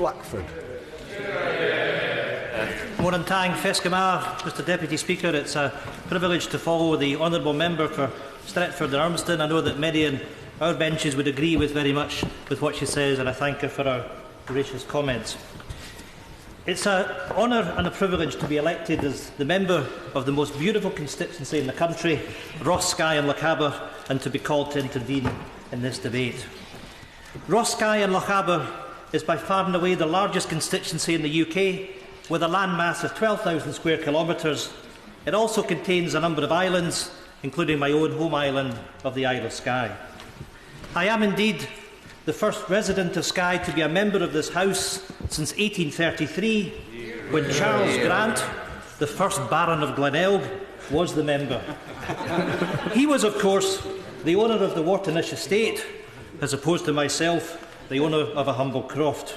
Blackford. Morning Tang Fescamar, Mr Deputy Speaker. It's a privilege to follow the honourable member for Stretford and Urmston. I know that many in our benches would agree with very much with what she says, and I thank her for her gracious comments. It's an honour and a privilege to be elected as the member of the most beautiful constituency in the country, Skye and Lochaber, and to be called to intervene in this debate. Skye and Lochaber is by far and away the largest constituency in the UK, with a landmass of 12,000 square kilometres. It also contains a number of islands, including my own home island of the Isle of Skye. I am indeed the first resident of Skye to be a member of this House since 1833, when Charles Grant, the first Baron of Glenelg, was the member. He was, of course, the owner of the Whartonish estate, as opposed to myself, the owner of a humble croft.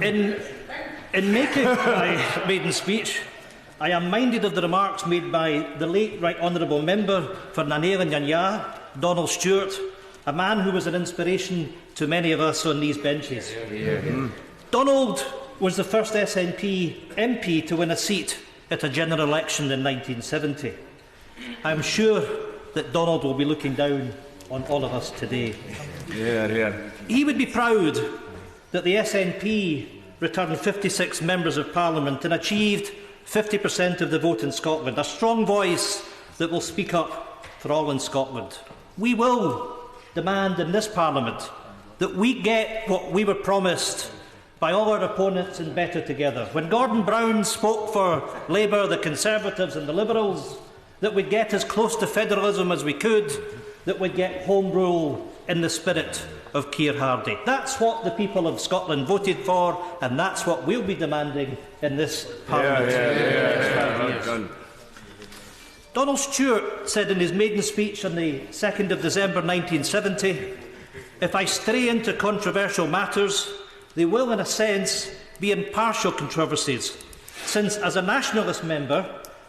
In making my maiden speech, I am minded of the remarks made by the late Right Honourable Member for Nanail and Yanya, Donald Stewart, a man who was an inspiration to many of us on these benches. Donald was the first SNP MP to win a seat at a general election in 1970. I am sure that Donald will be looking down on all of us today. He would be proud that the SNP returned 56 members of Parliament and achieved 50% of the vote in Scotland, a strong voice that will speak up for all in Scotland. We will demand in this Parliament that we get what we were promised by all our opponents in Better Together. When Gordon Brown spoke for Labour, the Conservatives and the Liberals, that we'd get as close to federalism as we could, that we'd get Home Rule in the spirit of Keir Hardie. That's what the people of Scotland voted for, and that's what we'll be demanding in this Parliament. Donald Stewart said in his maiden speech on the 2nd of December 1970, "If I stray into controversial matters, they will, in a sense, be impartial controversies, since, as a nationalist member,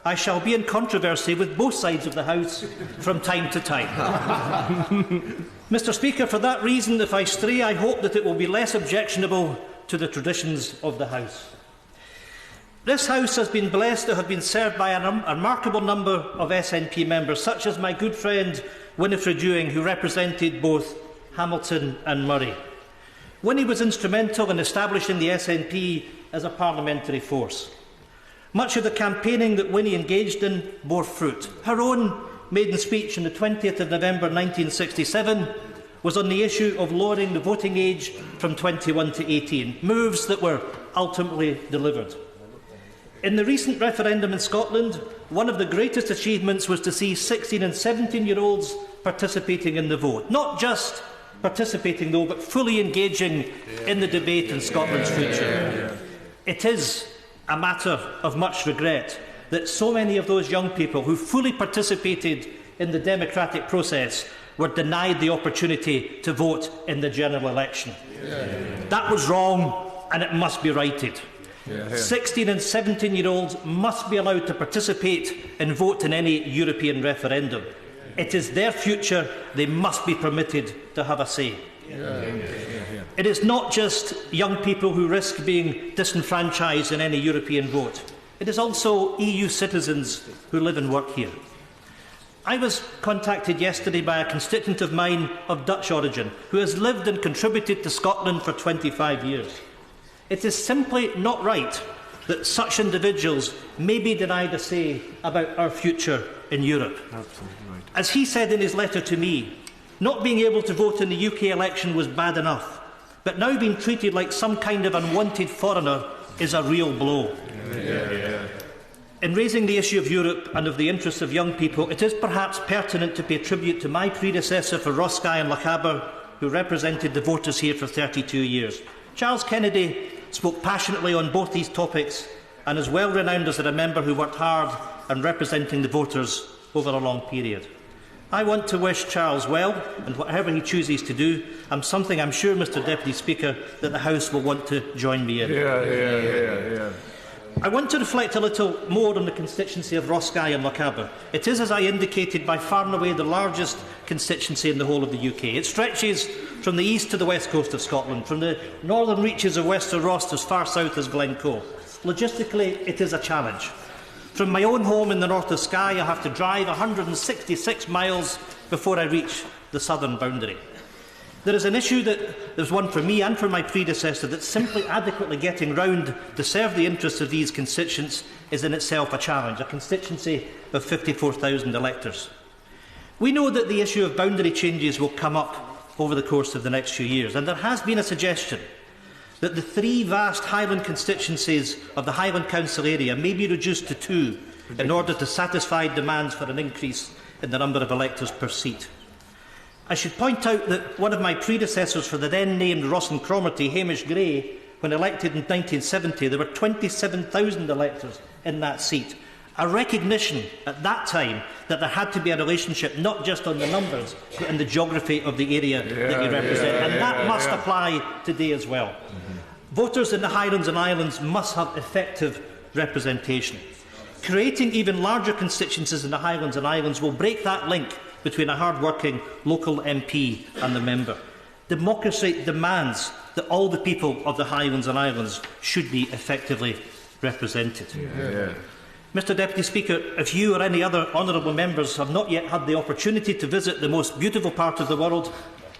I shall be in controversy with both sides of the House from time to time." Mr Speaker, for that reason, if I stray, I hope that it will be less objectionable to the traditions of the House. This House has been blessed to have been served by a remarkable number of SNP members, such as my good friend Winifred Ewing, who represented both Hamilton and Murray. Winnie was instrumental in establishing the SNP as a parliamentary force. Much of the campaigning that Winnie engaged in bore fruit. Her own maiden speech on the 20th of November 1967 was on the issue of lowering the voting age from 21 to 18, moves that were ultimately delivered. In the recent referendum in Scotland, one of the greatest achievements was to see 16 and 17-year-olds participating in the vote. Not just participating, though, but fully engaging in the debate in Scotland's future. It is a matter of much regret that so many of those young people who fully participated in the democratic process were denied the opportunity to vote in the general election. That was wrong, and it must be righted. 16 and 17-year-olds must be allowed to participate and vote in any European referendum. It is their future. They must be permitted to have a say. It is not just young people who risk being disenfranchised in any European vote. It is also EU citizens who live and work here. I was contacted yesterday by a constituent of mine of Dutch origin who has lived and contributed to Scotland for 25 years. It is simply not right that such individuals may be denied a say about our future in Europe. As he said in his letter to me, not being able to vote in the UK election was bad enough, but now being treated like some kind of unwanted foreigner is a real blow. In raising the issue of Europe and of the interests of young people, it is perhaps pertinent to pay tribute to my predecessor for Skye and Lochaber, who represented the voters here for 32 years. Charles Kennedy spoke passionately on both these topics and is well renowned as a member who worked hard in representing the voters over a long period. I want to wish Charles well, and whatever he chooses to do, something I'm sure, Mr Deputy Speaker, that the House will want to join me in. I want to reflect a little more on the constituency of Skye and Lochaber. It is, as I indicated, by far and away the largest constituency in the whole of the UK. It stretches from the east to the west coast of Scotland, from the northern reaches of Wester Ross as far south as Glencoe. Logistically, it is a challenge. From my own home in the north of Skye, I have to drive 166 miles before I reach the southern boundary. There is an issue that there's one for me and for my predecessor that simply adequately getting round to serve the interests of these constituents is in itself a challenge, a constituency of 54,000 electors. We know that the issue of boundary changes will come up over the course of the next few years, and there has been a suggestion that the 3 vast Highland constituencies of the Highland Council area may be reduced to 2 in order to satisfy demands for an increase in the number of electors per seat. I should point out that one of my predecessors for the then named Ross and Cromarty, Hamish Gray, when elected in 1970, there were 27,000 electors in that seat. A recognition at that time that there had to be a relationship not just on the numbers, but in the geography of the area that you represent. And that must apply today as well. Voters in the Highlands and Islands must have effective representation. Creating even larger constituencies in the Highlands and Islands will break that link between a hard-working local MP and the member. Democracy demands that all the people of the Highlands and Islands should be effectively represented. Mr Deputy Speaker, if you or any other honourable members have not yet had the opportunity to visit the most beautiful part of the world,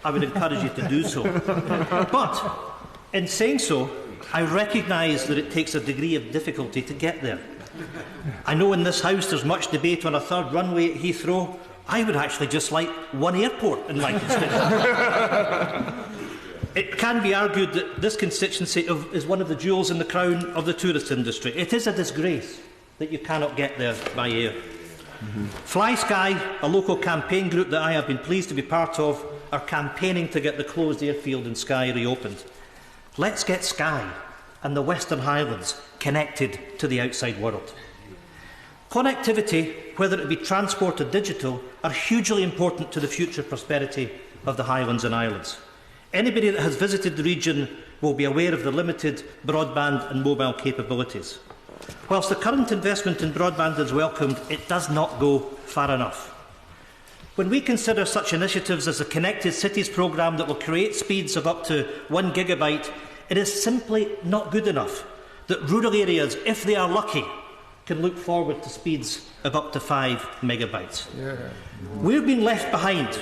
I would encourage you to do so. But, in saying so, I recognise that it takes a degree of difficulty to get there. I know in this House there's much debate on a third runway at Heathrow. I would actually just like one airport in my constituency. It can be argued that this constituency is one of the jewels in the crown of the tourist industry. It is a disgrace that you cannot get there by air. Fly Skye, a local campaign group that I have been pleased to be part of, are campaigning to get the closed airfield in Skye reopened. Let's get Skye and the Western Highlands connected to the outside world. Connectivity, whether it be transport or digital, are hugely important to the future prosperity of the Highlands and Islands. Anybody that has visited the region will be aware of the limited broadband and mobile capabilities. Whilst the current investment in broadband is welcomed, it does not go far enough. When we consider such initiatives as the Connected Cities programme that will create speeds of up to 1 gigabit, it is simply not good enough that rural areas, if they are lucky, can look forward to speeds of up to 5 megabytes. We've been left behind,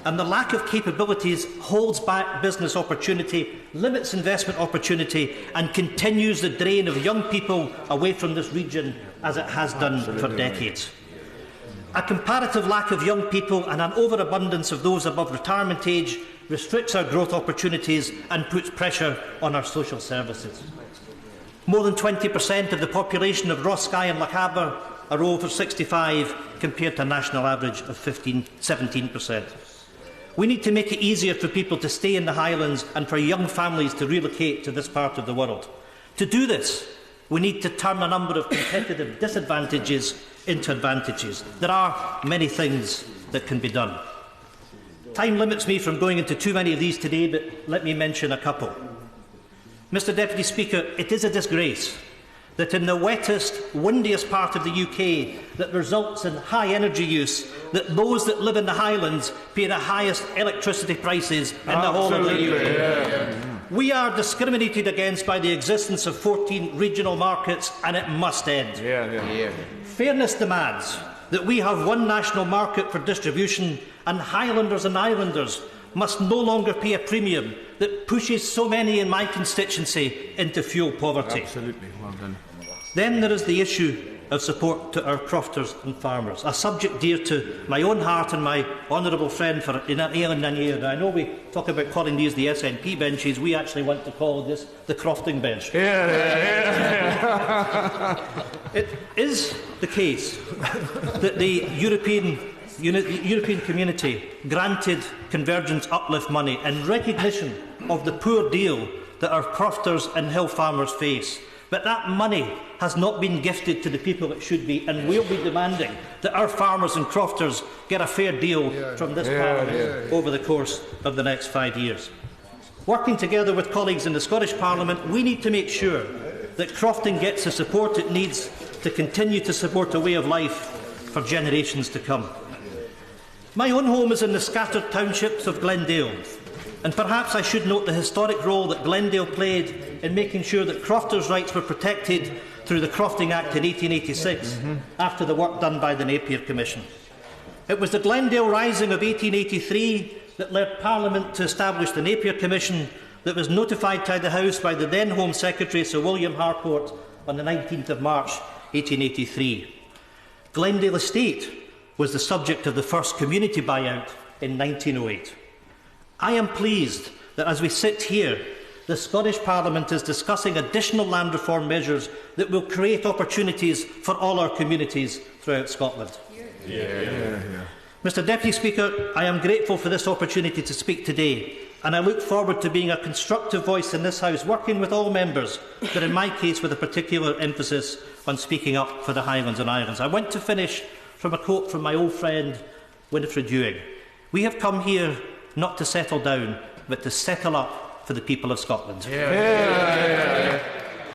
and the lack of capabilities holds back business opportunity, limits investment opportunity, and continues the drain of young people away from this region as it has done for decades. A comparative lack of young people and an overabundance of those above retirement age restricts our growth opportunities and puts pressure on our social services. More than 20% of the population of Skye and Lochaber are over 65, compared to a national average of 17%. We need to make it easier for people to stay in the Highlands and for young families to relocate to this part of the world. To do this, we need to turn a number of competitive disadvantages into advantages. There are many things that can be done. Time limits me from going into too many of these today, but let me mention a couple. Mr Deputy Speaker, it is a disgrace that in the wettest, windiest part of the UK that results in high energy use, that those that live in the Highlands pay the highest electricity prices in the whole of the UK. We are discriminated against by the existence of 14 regional markets, and it must end. Fairness demands that we have one national market for distribution, and Highlanders and Islanders must no longer pay a premium that pushes so many in my constituency into fuel poverty. Absolutely, well done. Then there is the issue of support to our crofters and farmers, a subject dear to my own heart and my honourable friend for Ian Blackford. I know we talk about calling these the SNP benches, we actually want to call this the crofting bench. It is the case that the European community granted convergence uplift money in recognition of the poor deal that our crofters and hill farmers face. But that money has not been gifted to the people it should be, and we'll be demanding that our farmers and crofters get a fair deal from this Parliament over the course of the next 5 years. Working together with colleagues in the Scottish Parliament, we need to make sure that Crofton gets the support it needs to continue to support a way of life for generations to come. My own home is in the scattered townships of Glendale, and perhaps I should note the historic role that Glendale played in making sure that crofters' rights were protected through the Crofting Act in 1886, after the work done by the Napier Commission. It was the Glendale Rising of 1883 that led Parliament to establish the Napier Commission, that was notified to the House by the then Home Secretary, Sir William Harcourt, on the 19th of March 1883. Glendale Estate was the subject of the first community buyout in 1908. I am pleased that as we sit here, the Scottish Parliament is discussing additional land reform measures that will create opportunities for all our communities throughout Scotland. Mr Deputy Speaker, I am grateful for this opportunity to speak today, and I look forward to being a constructive voice in this House, working with all members, but in my case with a particular emphasis on speaking up for the Highlands and Islands. I want to finish from a quote from my old friend Winifred Ewing. "We have come here not to settle down, but to settle up for the people of Scotland."